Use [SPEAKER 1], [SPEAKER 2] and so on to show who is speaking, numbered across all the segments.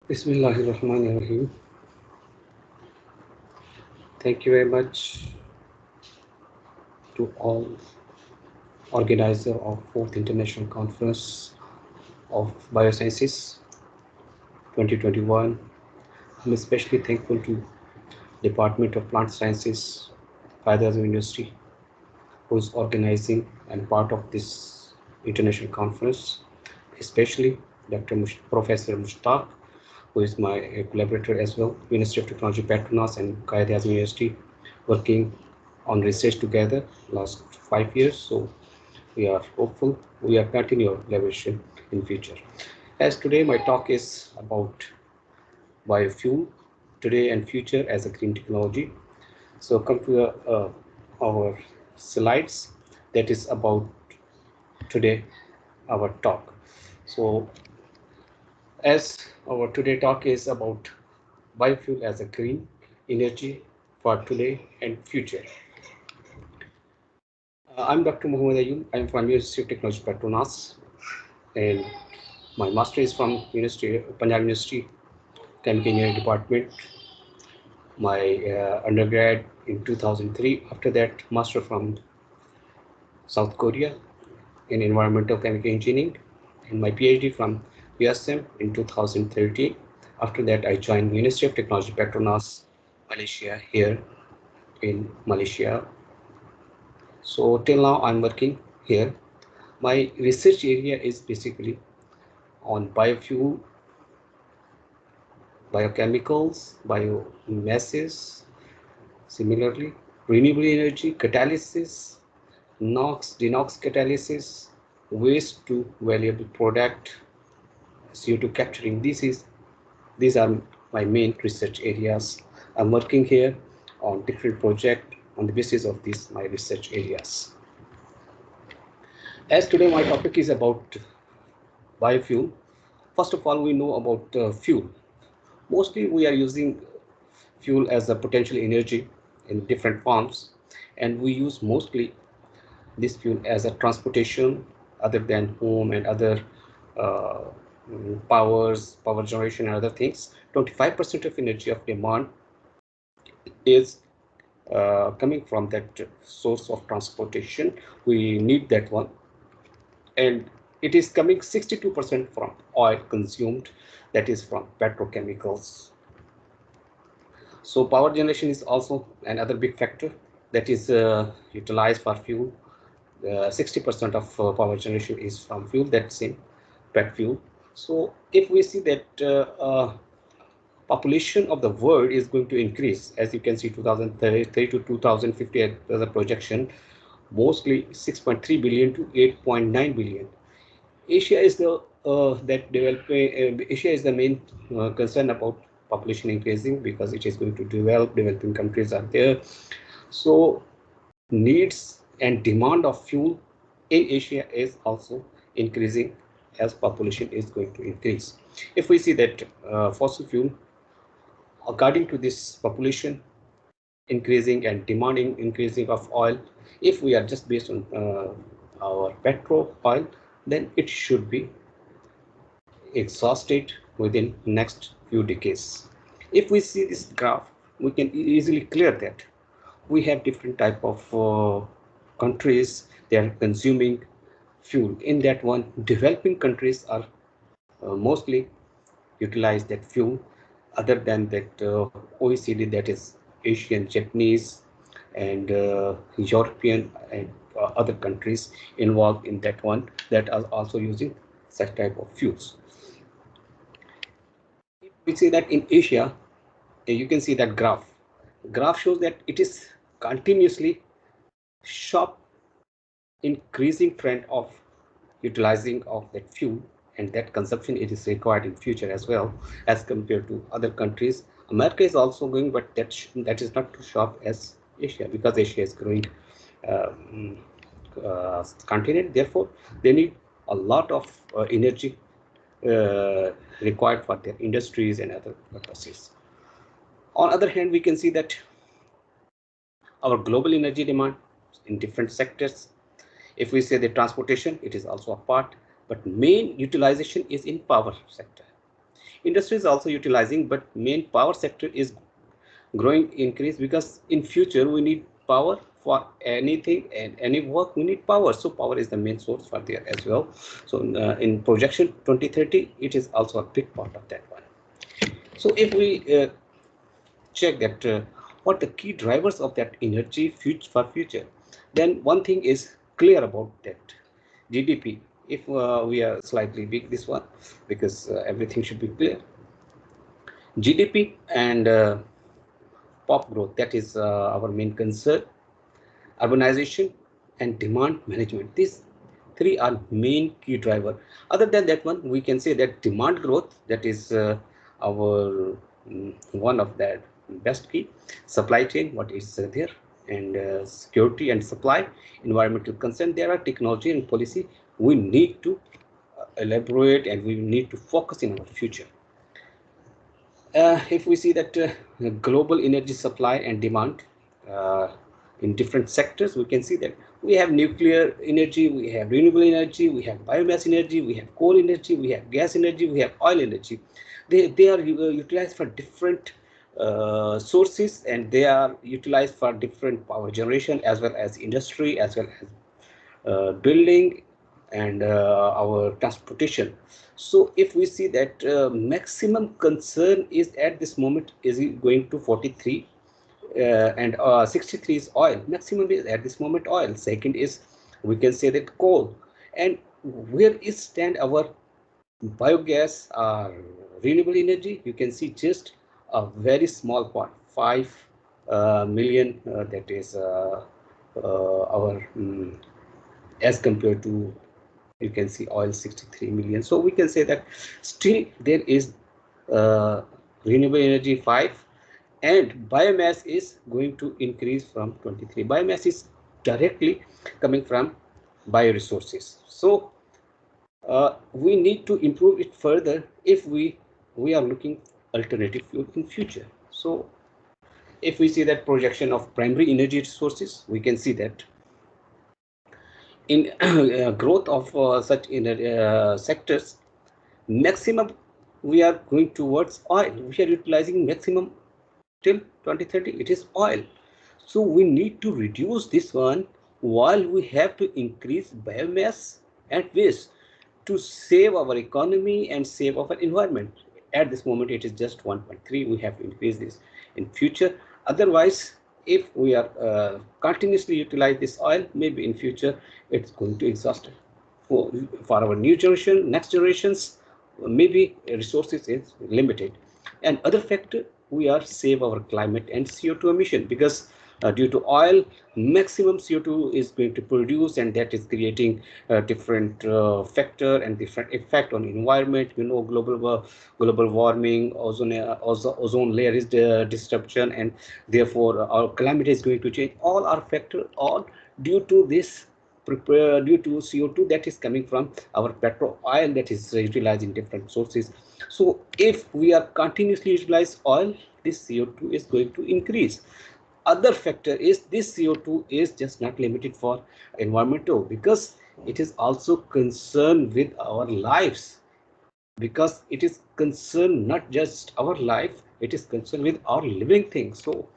[SPEAKER 1] Bismillahirrahmanirrahim. Thank you very much to all organizer of Fourth International Conference of Biosciences 2021. I'm especially thankful to Department of Plant Sciences, Qaeda Azam University, who is organizing and part of this international conference, especially Professor Mushtaq, who is my collaborator as well, Ministry of Technology Petronas and Qaeda Azam University, working on research together last 5 years. So we are hopeful we are continue our collaboration in future. As today my talk is about biofuel today and future as a green technology. So come to our slides that is about today our talk. So as our today talk is about biofuel as a green energy for today and future. I'm Dr. Muhammad Ayub. I'm from University of Technology Petronas, and my master is from Punjab University Chemical Engineering Department. My undergrad in 2003. After that, master from South Korea in environmental chemical engineering, and my PhD from USM in 2013. After that, I joined Ministry of Technology Petronas, Malaysia, here in Malaysia. So till now, I'm working here. My research area is basically on biofuel, biochemicals, biomasses, similarly, renewable energy, catalysis, NOx, DeNOx catalysis, waste to valuable product, CO2 capturing. These are my main research areas. I'm working here on different projects on the basis of these my research areas. As today my topic is about biofuel. First of all, we know about fuel. Mostly we are using fuel as a potential energy in different forms, and we use mostly this fuel as a transportation other than home and other uh, power generation and other things. 25% of energy of demand is coming from that source of transportation. We need that one, and it is coming 62% from oil consumed, that is from petrochemicals. So power generation is also another big factor that is utilized for fuel. 60% of power generation is from fuel, that's in pet fuel. So if we see that population of the world is going to increase, as you can see 2030 to 2050 as a projection, mostly 6.3 billion to 8.9 billion. Asia is the Asia is the main concern about population increasing, because it is going to developing countries are there. So needs and demand of fuel in Asia is also increasing as population is going to increase. If we see that fossil fuel, according to this population increasing and demanding increasing of oil, if we are just based on our petrol oil, then it should be exhausted within next few decades. If we see this graph, we can easily clear that we have different type of countries, they are consuming fuel. In that one, developing countries are mostly utilize that fuel. Other than that, OECD, that is Asian, Japanese, and European and other countries involved in that one, that are also using such type of fuels. We see that in Asia, you can see that graph shows that it is continuously sharp increasing trend of utilizing of that fuel, and that consumption it is required in future as well as compared to other countries. America is also going, but that is not too sharp as Asia, because Asia is growing um, continent. Therefore, they need a lot of energy required for their industries and other purposes. On other hand, we can see that our global energy demand in different sectors, if we say the transportation, it is also a part, but main utilization is in power sector. Industry is also utilizing, but main power sector is growing increase, because in future we need power for anything and any work. We need power, so power is the main source for there as well. So in projection 2030, it is also a big part of that one. So if we check that what the key drivers of that energy future, then one thing is clear about that: GDP. If we are slightly big this one, because everything should be clear. GDP and pop growth, that is our main concern. Urbanization and demand management, these three are main key driver. Other than that one, we can say that demand growth, that is our one of that best key. Supply chain, what is there, and security and supply, environmental concern, there are technology and policy we need to elaborate, and we need to focus in our future. If we see that global energy supply and demand uh, in different sectors, we can see that we have nuclear energy, we have renewable energy, we have biomass energy, we have coal energy, we have gas energy, we have oil energy. They are utilized for different sources, and they are utilized for different power generation, as well as industry, as well as building, and our transportation. So if we see that maximum concern is at this moment is going to 43, and 63 is oil. Maximum is at this moment oil. Second is, we can say that coal. And where is stand our biogas or renewable energy? You can see just a very small part, 5 million, that is our as compared to, you can see oil 63 million. So we can say that still there is renewable energy 5, and biomass is going to increase from 23. Biomass is directly coming from bioresources. So we need to improve it further if we are looking alternative fuel in future. So if we see that projection of primary energy sources, we can see that in growth of such in sectors, maximum we are going towards oil. We are utilizing maximum till 2030, it is oil. So we need to reduce this one, while we have to increase biomass and waste to save our economy and save our environment. At this moment it is just 1.3, we have to increase this in future. Otherwise, if we are continuously utilize this oil, maybe in future it's going to exhaust for our new generation, next generations, maybe resources is limited. And other factor, we are save our climate and CO2 emission, because due to oil, maximum CO2 is going to produce, and that is creating different factor and different effect on environment. You know, global warming, ozone layer is the disruption, and therefore our climate is going to change. All are factor, all due to this, due to CO2 that is coming from our petrol oil that is utilized in different sources. So if we are continuously utilize oil, this CO2 is going to increase. Other factor is this CO2 is just not limited for environmental, because it is also concerned with our lives, because it is concerned not just our life, it is concerned with our living things. So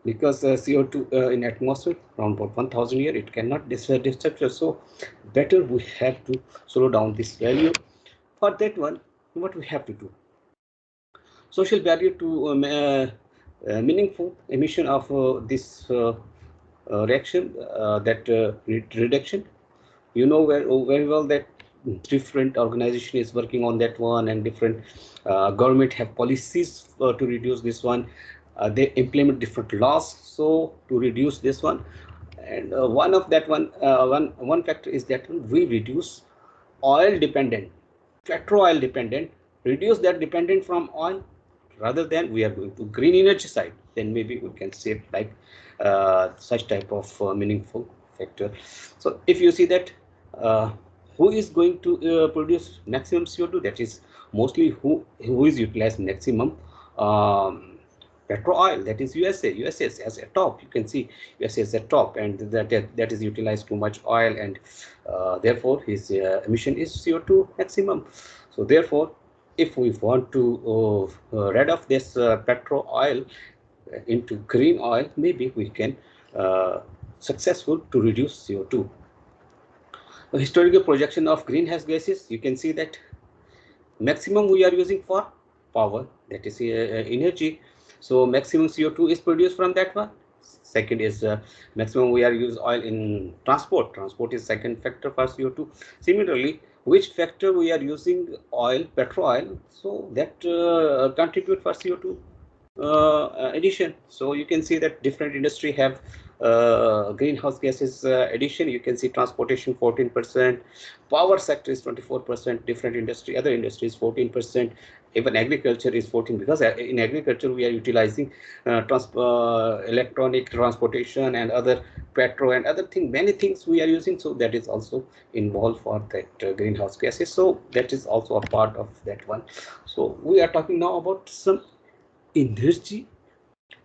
[SPEAKER 1] because CO2 in atmosphere around about 1000 year, it cannot disappear. So better we have to slow down this value. For that one, what we have to do? Social barrier to meaningful emission of this reaction, that reduction. You know very well that different organization is working on that one, and different government have policies to reduce this one. They implement different laws so to reduce this one. And one of that one factor is that we reduce oil dependent, petrol oil dependent, reduce that dependent from oil, rather than we are going to green energy side. Then maybe we can save like such type of meaningful factor. So if you see that who is going to produce maximum CO2, that is mostly who is utilized maximum petrol oil, that is USA is as a top. You can see USA is a top, and that is utilized too much oil, and therefore his emission is CO2 maximum. So therefore if we want to rid of this petrol oil into green oil, maybe we can successful to reduce CO2. The historical projection of greenhouse gases, you can see that maximum we are using for power, that is energy. So maximum CO2 is produced from that one. Second is maximum we are use oil in transport. Transport is second factor for CO2. Similarly, which factor we are using oil, petrol oil, so that contribute for CO2 addition. So you can see that different industry have greenhouse gases addition. You can see transportation 14%, power sector is 24%, different industry, other industries 14%, even agriculture is 14%, because in agriculture we are utilizing electronic transportation and other petrol and other thing, many things we are using, so that is also involved for that greenhouse gases. So that is also a part of that one. So we are talking now about some energy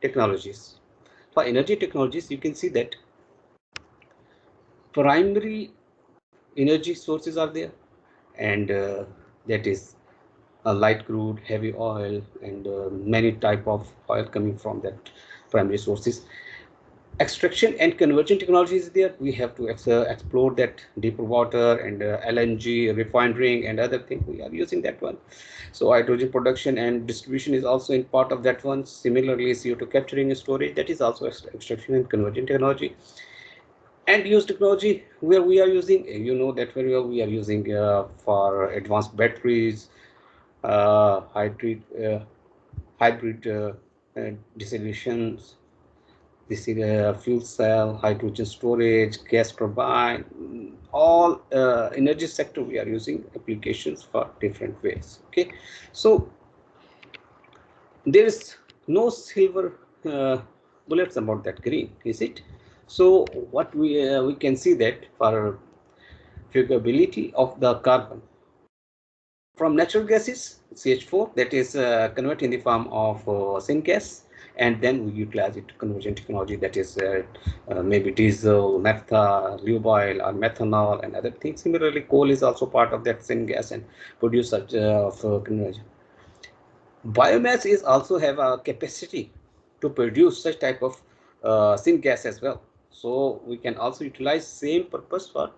[SPEAKER 1] technologies. For energy technologies, you can see that primary energy sources are there, and that is light crude, heavy oil, and many type of oil coming from that primary sources. Extraction and conversion technology is there. We have to explore that deeper water and LNG refining and other things. We are using that one. So hydrogen production and distribution is also in part of that one. Similarly, CO2 capturing and storage, that is also extraction and conversion technology. And use technology where we are using, you know that very well, we are using for advanced batteries, hybrid dissolutions. This is a fuel cell, hydrogen storage, gas turbine, all energy sector we are using applications for different ways. Okay, so there is no silver bullets about that green, is it? So what we can see that for fugability of the carbon from natural gases, CH4, that is converted in the form of syngas, and then we utilize it to conversion technology, that is maybe diesel, naphtha, lube oil, or methanol, and other things. Similarly, coal is also part of that syngas and produce such conversion. Biomass is also have a capacity to produce such type of syngas as well. So we can also utilize same purpose for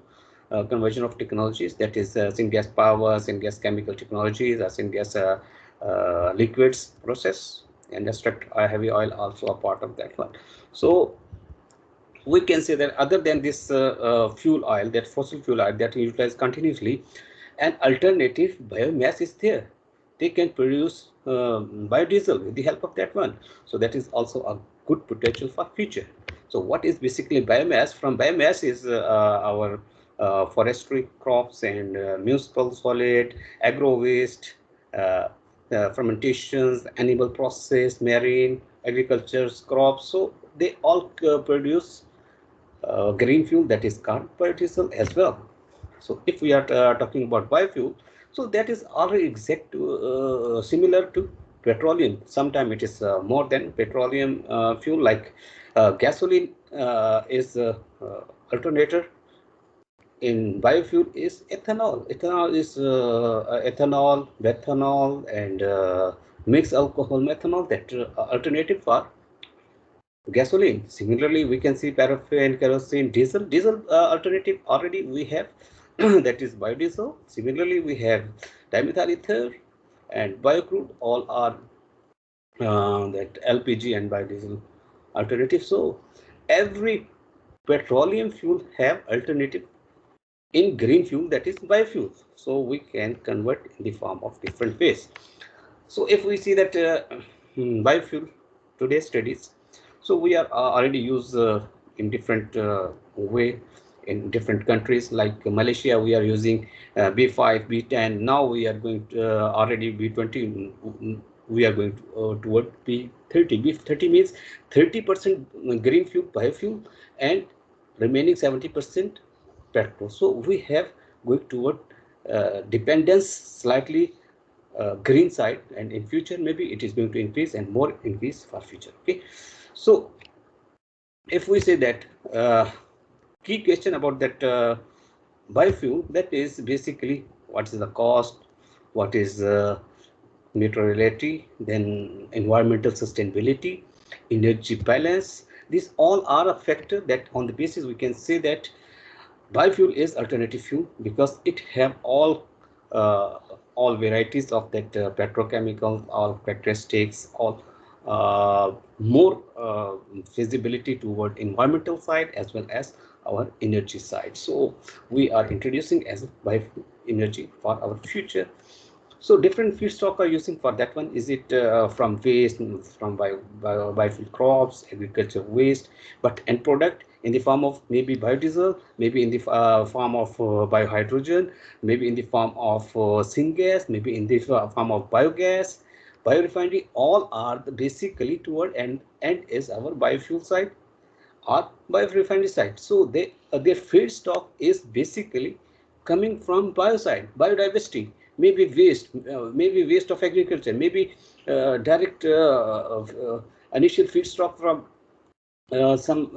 [SPEAKER 1] conversion of technologies, that is syngas power, syngas chemical technologies, syngas liquids process, and extract heavy oil also a part of that one. So we can say that other than this fuel oil, that fossil fuel oil that we utilize continuously, an alternative biomass is there. They can produce biodiesel with the help of that one. So that is also a good potential for future. So what is basically biomass? From biomass is our forestry crops and municipal solid, agro waste, fermentations, animal process, marine, agriculture, crops. So they all produce green fuel, that is carbon biodiesel as well. So if we are talking about biofuel, so that is already similar to petroleum. Sometimes it is more than petroleum fuel, like gasoline is alternator. In biofuel is ethanol. Ethanol is ethanol, methanol, and mixed alcohol methanol, that alternative for gasoline. Similarly, we can see paraffin, kerosene, diesel. Diesel alternative already we have, that is biodiesel. Similarly, we have dimethyl ether and biocrude. All are that LPG and biodiesel alternative. So every petroleum fuel have alternative in green fuel, that is biofuel. So we can convert in the form of different ways. So if we see that biofuel today's studies, so we are already used in different way in different countries, like Malaysia. We are using B5, B10. Now we are going to already B20. We are going to, toward B30. B30 means 30% green fuel, biofuel, and remaining 70% petrol. So we have going toward dependence slightly green side, and in future maybe it is going to increase and more increase for future. Okay, so if we say that key question about that biofuel, that is basically what is the cost, what is materiality, then environmental sustainability, energy balance. These all are a factor that on the basis we can say that biofuel is alternative fuel because it have uh, all varieties of that petrochemicals, all characteristics, all more feasibility toward environmental side as well as our energy side. So we are introducing as biofuel energy for our future. So different feedstock are using for that one. Is it from waste, from biofuel crops, agriculture waste, but end product in the form of maybe biodiesel, maybe in the form of biohydrogen, maybe in the form of syngas, maybe in the form of biogas, biorefinery. All are basically toward and is our biofuel side or biorefinery side. So their feedstock is basically coming from biocide, biodiversity, maybe waste of agriculture, maybe direct initial feedstock from some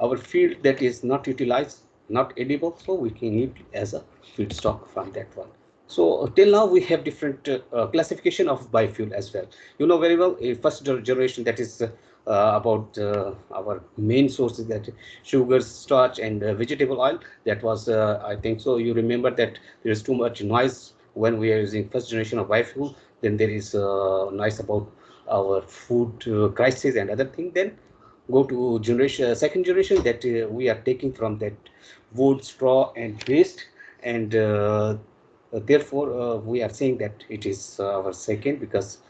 [SPEAKER 1] our field that is not utilized, not edible, so we can use as a feedstock from that one. So till now we have different classification of biofuel as well. You know very well, a first generation that is about our main sources, that sugar, starch, and vegetable oil. That was, I think so. You remember that there is too much noise when we are using first generation of biofuel. Then there is noise about our food crisis and other thing. Then go to generation second generation that we are taking from that wood, straw, and waste, and therefore we are saying that it is our second because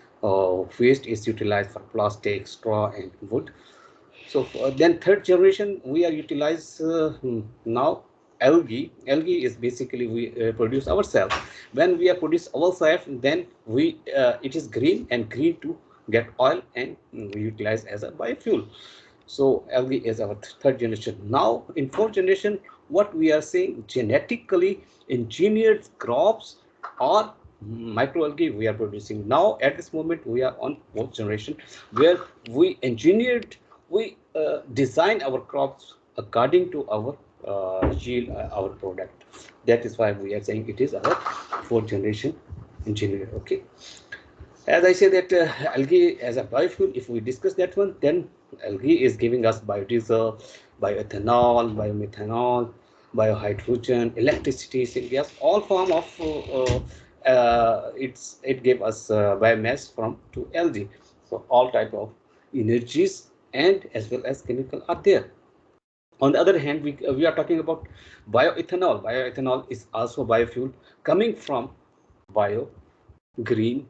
[SPEAKER 1] waste is utilized for plastic, straw, and wood. So then third generation we are utilize now algae. Algae is basically we produce ourselves. When we are produce ourselves, then we it is green, and green to get oil, and we utilize as a biofuel. So algae is our third generation. Now in fourth generation, what we are saying, genetically engineered crops or microalgae we are producing. Now at this moment we are on fourth generation, where we engineered, we design our crops according to our yield, our product. That is why we are saying it is our fourth generation engineer. Okay. As I say that algae as a biofuel, if we discuss that one, then algae is giving us biodiesel, bioethanol, biomethanol, biohydrogen, electricity, syngas, all form of it gave us biomass from to algae. So all type of energies and as well as chemical are there. On the other hand, we are talking about bioethanol. Bioethanol is also biofuel coming from bio green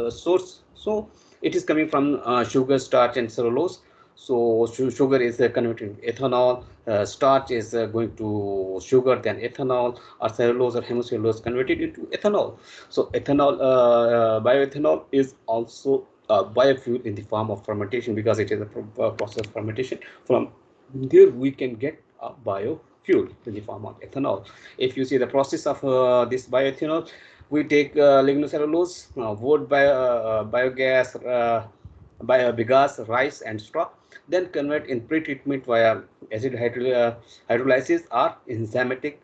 [SPEAKER 1] source. So it is coming from sugar, starch, and cellulose. So sugar is converted to ethanol, starch is going to sugar, then ethanol, or cellulose or hemicellulose converted into ethanol. So ethanol, bioethanol is also a biofuel in the form of fermentation, because it is a process of fermentation. From there we can get a biofuel in the form of ethanol. If you see the process of this bioethanol, we take lignocellulose, wood biogas, biogas, rice, and straw, then convert in pre-treatment via acid hydrolysis or enzymatic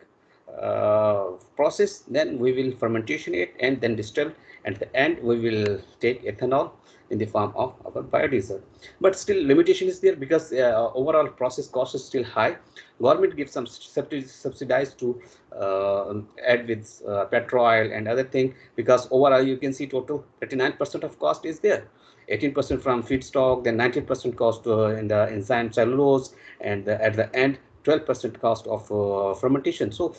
[SPEAKER 1] process. Then we will fermentation it and then distill. At the end, we will take ethanol in the form of our biodiesel. But still, limitation is there because overall process cost is still high. Government gives some subsidies to add with petrol and other thing, because overall you can see total 39% of cost is there. 18% from feedstock, then 19% cost in the enzyme cellulose, and at the end 12% cost of fermentation. So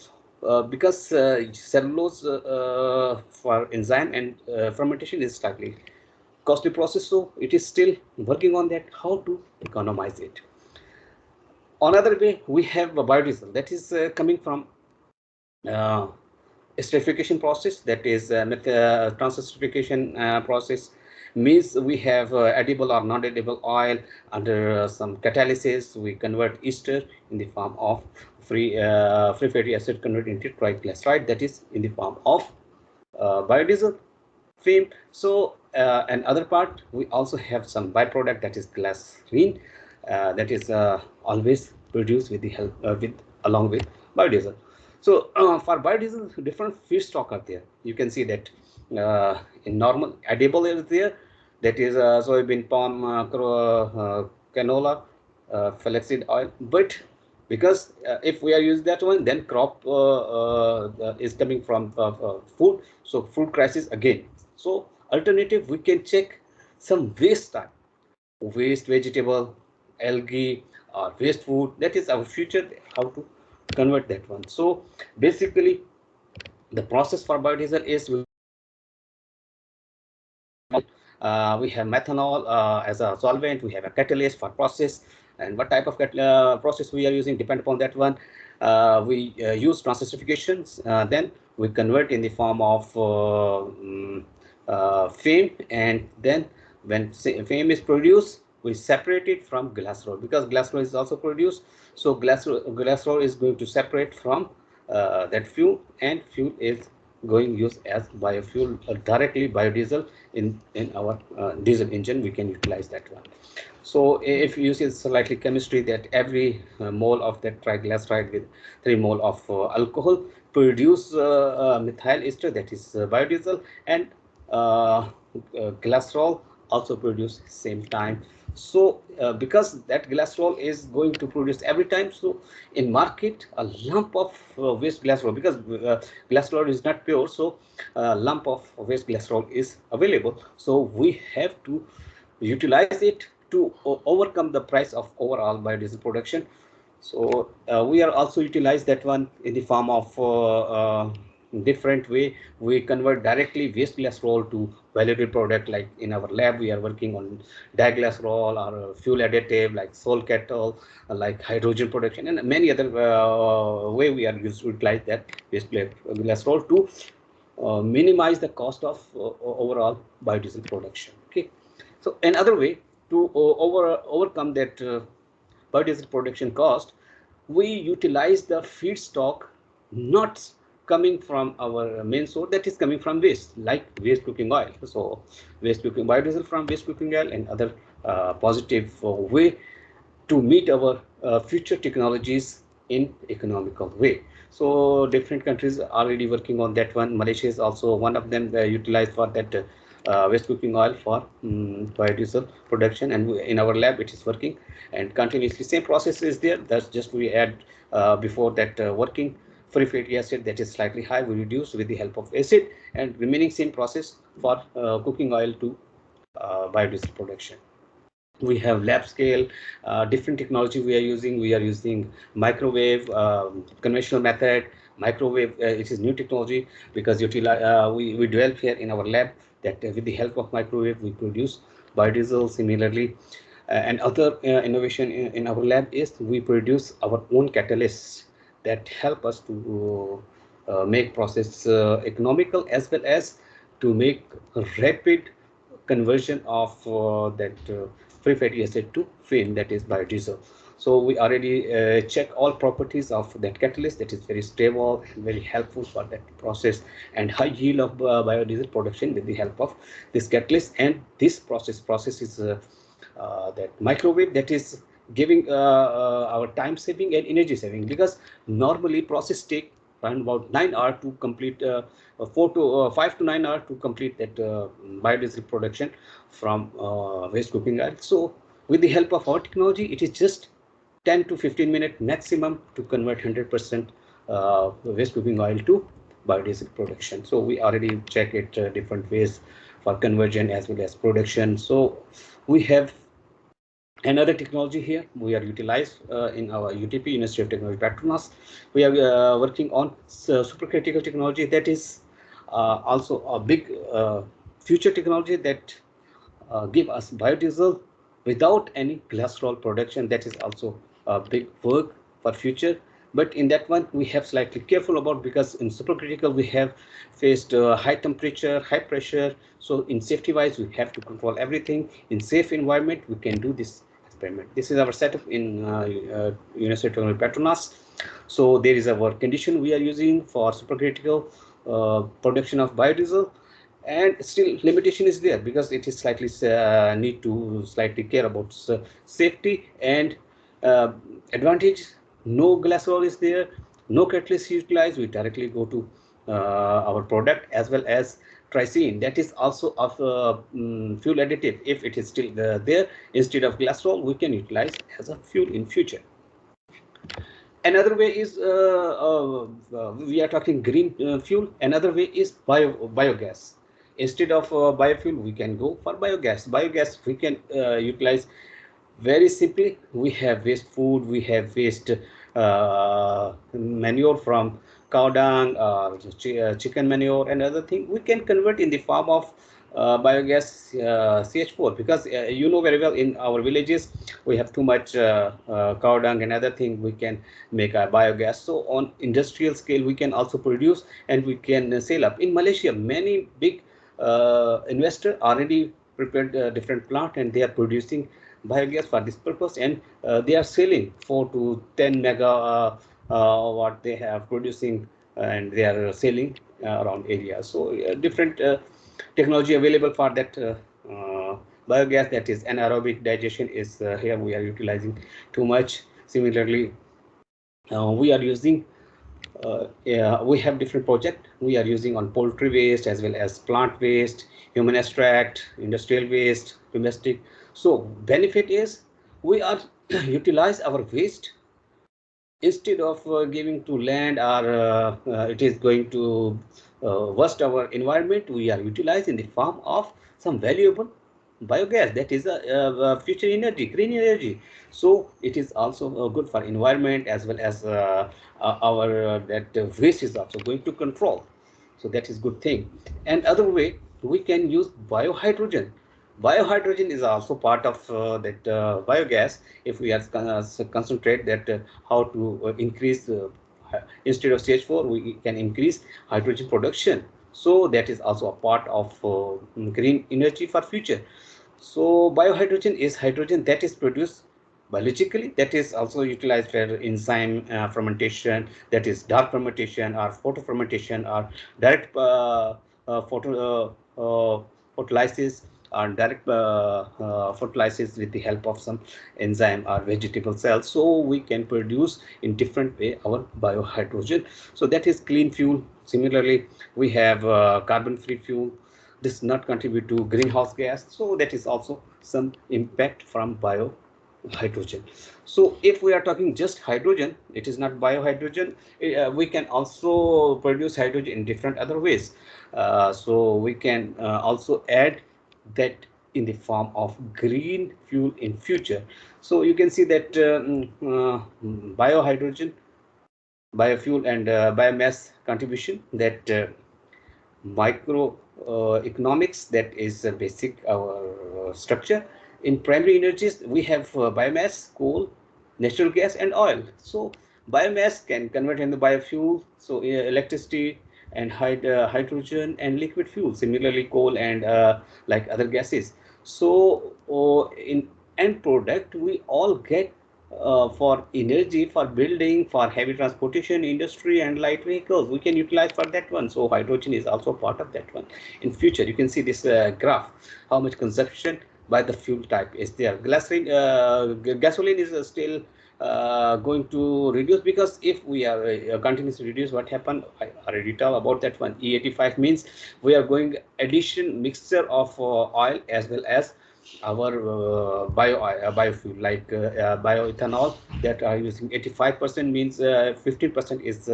[SPEAKER 1] because cellulose for enzyme and fermentation is slightly costly process, so it is still working on that, how to economize it. Another way, we have a biodiesel that is coming from uh, esterification process, that is transesterification process, means we have edible or non-edible oil. Under some catalysis we convert ester in the form of free fatty acid converted into triglyceride, that is in the form of biodiesel fame. So and other part, we also have some byproduct, that is glycerine, that is always produced with the help with along with biodiesel. So for biodiesel, different feedstock are there. You can see that in normal edible is there. That is soybean, palm, canola, flaxseed oil. But because if we are using that one, then crop is coming from food. So food crisis again. So alternative, we can check some waste type, waste vegetable, algae, or waste food. That is our future. How to convert that one. So basically, the process for biodiesel is we have methanol as a solvent, we have a catalyst for process, and what type of process we are using depend upon that one. We use transesterifications, then we convert in the form of FAME, and then when FAME is produced, we separate it from glycerol, because glycerol is also produced. So glycerol is going to separate from that fuel, and fuel is going used as biofuel directly biodiesel in our diesel engine. We can utilize that one. So if you use slightly chemistry, that every mole of that triglyceride with 3 mole of alcohol produce methyl ester, that is biodiesel, and glycerol also produce same time. So because that glycerol is going to produce every time, so in market a lump of waste glycerol, because glycerol is not pure, so a lump of waste glycerol is available. So we have to utilize it to overcome the price of overall biodiesel production. So we are also utilize that one in the form of different way. We convert directly waste glycerol to valuable product. Like in our lab, we are working on diglycerol or fuel additive like sol kettle, like hydrogen production, and many other way we are utilize that waste glycerol to minimize the cost of overall biodiesel production. Okay, so another way to overcome that biodiesel production cost, we utilize the feedstock not coming from our main source, that is coming from waste, like waste cooking oil. So waste cooking biodiesel from waste cooking oil, and other positive way to meet our future technologies in economical way. So different countries are already working on that one. Malaysia is also one of them. They utilize for that waste cooking oil for biodiesel production, and in our lab it is working, and continuously same process is there. That's just we add before that working free fatty acid that is slightly high, we reduce with the help of acid, and remaining same process for cooking oil to biodiesel production. We have lab scale, different technology we are using microwave, conventional method, microwave. It is new technology because we develop here in our lab that with the help of microwave we produce biodiesel. Similarly, and other innovation in our lab is we produce our own catalysts that help us to make process economical, as well as to make rapid conversion of that free fatty acid to FAME, that is biodiesel. So we already check all properties of that catalyst, that is very stable and very helpful for that process, and high yield of biodiesel production with the help of this catalyst. And this process is that microwave, that is giving our time saving and energy saving, because normally process take around about 9 hours to complete, 5 to 9 hours to complete that biodiesel production from waste cooking oil. So with the help of our technology, it is just 10 to 15 minutes maximum to convert 100% waste cooking oil to biodiesel production. So we already check it different ways for conversion as well as production. So we have another technology here we are utilized in our UTP, University of Technology Petronas. We are working on supercritical technology, that is also a big future technology that give us biodiesel without any glycerol production. That is also a big work for future. But in that one we have slightly careful about, because in supercritical we have faced high temperature, high pressure. So in safety wise we have to control everything. In safe environment we can do this experiment. This is our setup in University of Technology Petronas. So there is our condition we are using for supercritical production of biodiesel, and still limitation is there because it is slightly need to slightly care about safety. And advantage, no glycerol is there, No catalyst utilized, we directly go to our product, as well as triazine, that is also of fuel additive. If it is still there, instead of glycerol, we can utilize as a fuel in future. Another way is we are talking green fuel. Another way is biogas. Instead of biofuel, we can go for biogas. Biogas we can utilize very simply. We have waste food, we have waste manure from cow dung, chicken manure, and other thing. We can convert in the form of biogas CH4, because you know very well, in our villages we have too much cow dung and other thing. We can make a biogas. So on industrial scale, we can also produce, and we can sell up. In Malaysia, many big investors already prepared different plant, and they are producing biogas for this purpose, and they are selling 4 to 10 mega what they have producing, and they are selling around area. So different technology available for that biogas, that is anaerobic digestion, is here we are utilizing too much. Similarly, we are using yeah, we have different project we are using on poultry waste, as well as plant waste, human extract, industrial waste, domestic. So benefit is, we are utilize our waste, instead of giving to land, or it is going to worst our environment. We are utilized in the form of some valuable biogas, that is a future energy, green energy. So it is also good for environment, as well as our that waste is also going to control. So that is good thing. And other way, we can use biohydrogen. Biohydrogen is also part of that biogas. If we are concentrate that how to increase instead of CH4, we can increase hydrogen production. So that is also a part of green energy for future. So biohydrogen is hydrogen that is produced biologically, that is also utilized for enzyme fermentation, that is dark fermentation, or photo fermentation, or direct photolysis, or direct photolysis with the help of some enzyme or vegetable cells. So we can produce in different way our biohydrogen. So that is clean fuel. Similarly, we have carbon free fuel. This not contribute to greenhouse gas. So that is also some impact from biohydrogen. So if we are talking just hydrogen, it is not biohydrogen. We can also produce hydrogen in different other ways. So we can also add that in the form of green fuel in future. So you can see that biohydrogen, biofuel, and biomass contribution, that micro economics, that is basic our structure. In primary energies, we have biomass, coal, natural gas, and oil. So biomass can convert into biofuel, so electricity, and hydrogen, and liquid fuel. Similarly, coal and like other gases. So in end product, we all get for energy, for building, for heavy transportation industry, and light vehicles, we can utilize for that one. So hydrogen is also part of that one. In future, you can see this graph, how much consumption by the fuel type is there. Gasoline is still going to reduce, because if we are continuously reduce, what happened, I already talked about that one. E85 means we are going addition mixture of oil, as well as our biofuel, like bioethanol, that are using 85%, means 15% is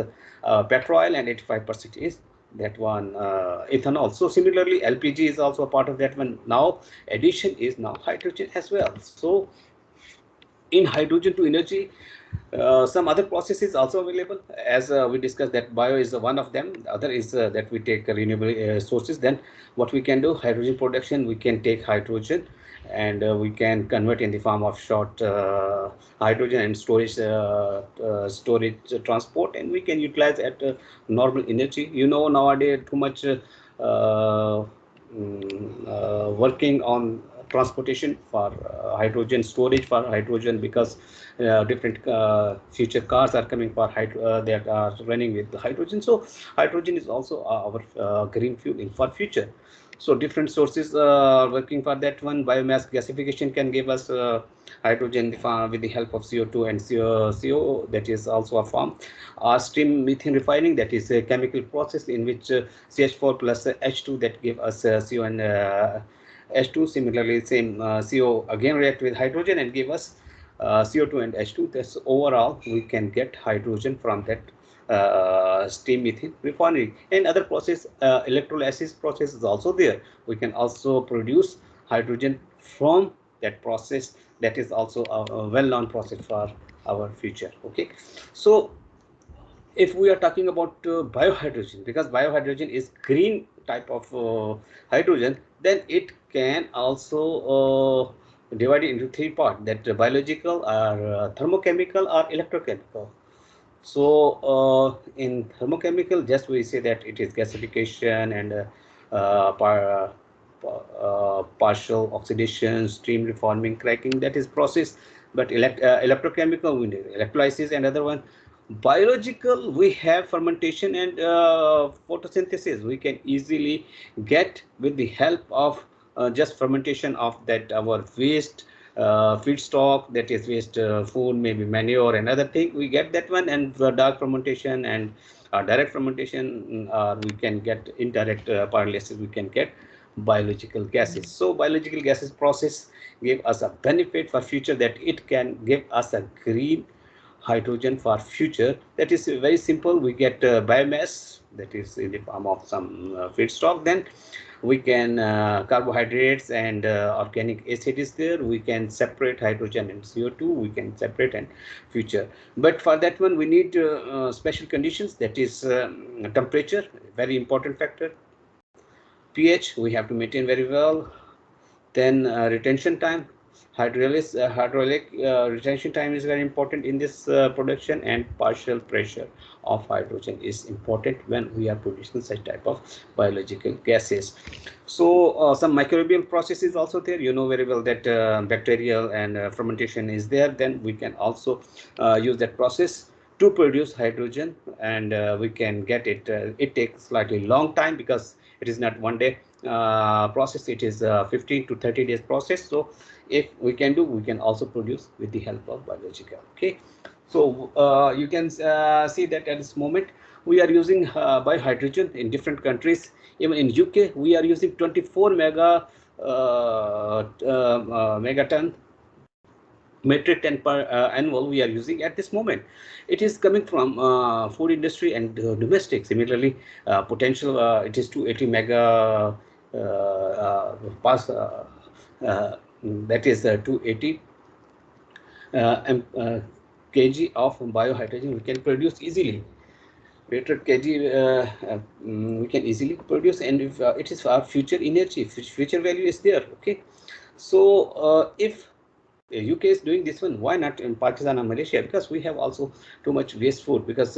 [SPEAKER 1] petrol, and 85% is that one ethanol. So similarly, LPG is also a part of that one. Now addition is now hydrogen as well. So in hydrogen to energy, some other processes also available, as we discussed, that bio is one of them. The other is that we take renewable sources. Then what we can do, hydrogen production, we can take hydrogen, and we can convert in the form of short hydrogen, and storage transport, and we can utilize at normal energy. You know, nowadays too much working on transportation for hydrogen, storage for hydrogen, because different future cars are coming for that are running with hydrogen. So hydrogen is also our green fuel in for future. So different sources are working for that one. Biomass gasification can give us hydrogen with the help of CO2 and CO, that is also a form. Steam methane refining, that is a chemical process in which CH4 plus H2 that give us CO and H2. Similarly, same CO again react with hydrogen and give us CO2 and H2. That's overall we can get hydrogen from that steam methane refinery. And other process, electrolysis process is also there. We can also produce hydrogen from that process. That is also a well-known process for our future. Okay, so if we are talking about biohydrogen, because biohydrogen is green type of hydrogen, then it can also divide it into three parts, that biological or thermochemical or electrochemical. So in thermochemical, just we say that it is gasification and partial oxidation, stream reforming, cracking, that is process. But electrochemical, we need electrolysis, and other one biological, we have fermentation and photosynthesis. We can easily get with the help of just fermentation of that our waste feedstock, that is waste food, maybe manure and other thing. We get that one, and the dark fermentation and direct fermentation, we can get indirect pyrolysis, we can get biological gases. So biological gases process give us a benefit for future, that it can give us a green hydrogen for future. That is very simple. We get biomass, that is in the form of some feedstock. Then we can carbohydrates and organic acid is there. We can separate hydrogen and CO2. We can separate and future. But for that one, we need special conditions. That is temperature, very important factor. pH, we have to maintain very well. Then retention time, hydraulic retention time is very important in this production, and partial pressure of hydrogen is important when we are producing such type of biological gases. So some microbial process is also there. You know very well that bacterial and fermentation is there. Then we can also use that process to produce hydrogen, and we can get it. It takes slightly long time because it is not one day process. It is 15 to 30 days process. So if we can do, we can also produce with the help of biological. Okay, so you can see that at this moment we are using biohydrogen in different countries. Even in UK, we are using 24 megaton metric ton per annual we are using at this moment. It is coming from food industry and domestic. Similarly, potential, it is 280 mega pass, that is 280 kg of biohydrogen we can produce easily. 800 kg we can easily produce, and if it is our future energy, future value is there. Okay, so if UK is doing this one, why not in Pakistan and Malaysia? Because we have also too much waste food. Because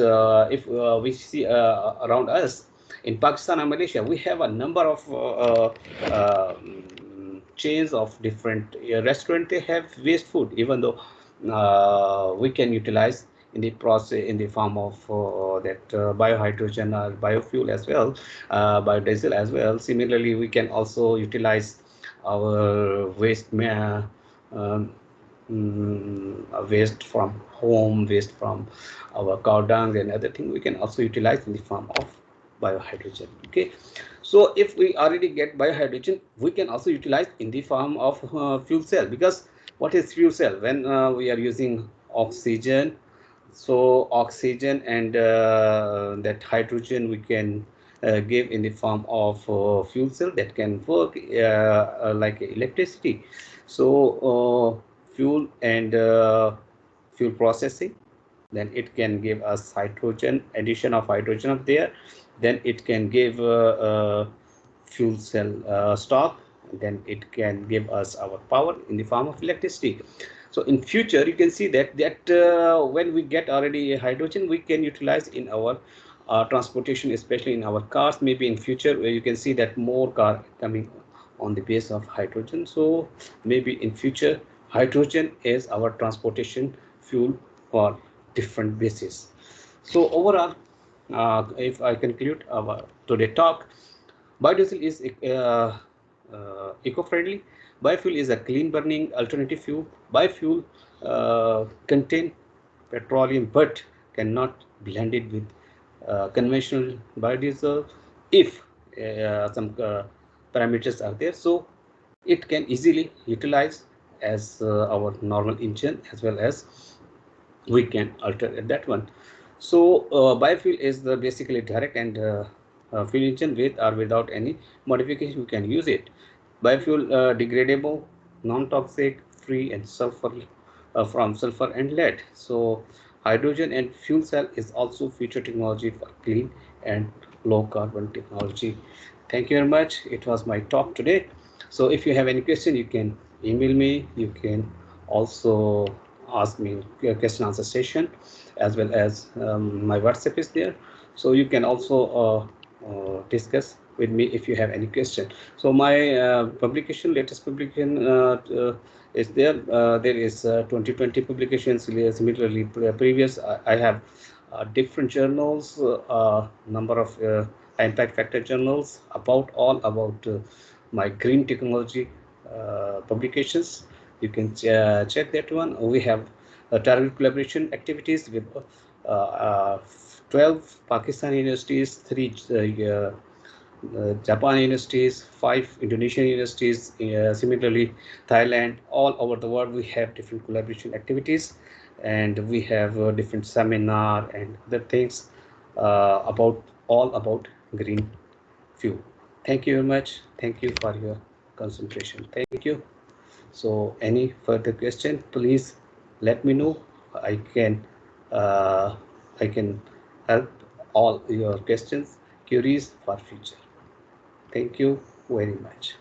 [SPEAKER 1] if we see around us in Pakistan and Malaysia, we have a number of chains of different restaurants. They have waste food, even though we can utilize in the process in the form of that biohydrogen or biofuel as well, biodiesel as well. Similarly, we can also utilize our waste. Waste from home, waste from our cow dung and other thing, we can also utilize in the form of biohydrogen. Okay, so if we already get biohydrogen, we can also utilize in the form of fuel cell. Because what is fuel cell? When we are using oxygen, so oxygen and that hydrogen we can give in the form of fuel cell that can work like electricity. So fuel and fuel processing, then it can give us hydrogen, addition of hydrogen up there, then it can give fuel cell stock, then it can give us our power in the form of electricity. So in future you can see that when we get already hydrogen, we can utilize in our transportation, especially in our cars. Maybe in future where you can see that more car coming on the base of hydrogen. So maybe in future hydrogen is our transportation fuel for different bases. So overall, if I conclude our today talk, Biodiesel is eco-friendly. Biofuel is a clean burning alternative fuel. Biofuel contain petroleum but cannot blend it with conventional biodiesel if some parameters are there. So it can easily utilize as our normal engine, as well as we can alter that one. So biofuel is the basically direct and fuel engine with or without any modification you can use it. Biofuel degradable, non-toxic, free and sulfur from sulfur and lead. So hydrogen and fuel cell is also future technology for clean and low carbon technology. Thank you very much. It was my talk today. So if you have any question, you can email me. You can also ask me a question answer session, as well as my WhatsApp is there. So you can also discuss with me if you have any question. So my latest publication is there. There is 2020 publications. Similarly, previous I have different journals, number of impact factor journals about all about my green technology publications. You can check that one. We have target collaboration activities with 12 Pakistan universities, 3 Japan universities, 5 Indonesian universities, similarly Thailand. All over the world, we have different collaboration activities, and we have different seminar and other things about all about green fuel. Thank you very much. Thank you for your concentration. Thank you. So, any further question, please let me know. I can uh, I can help all your questions, queries for future. Thank you very much.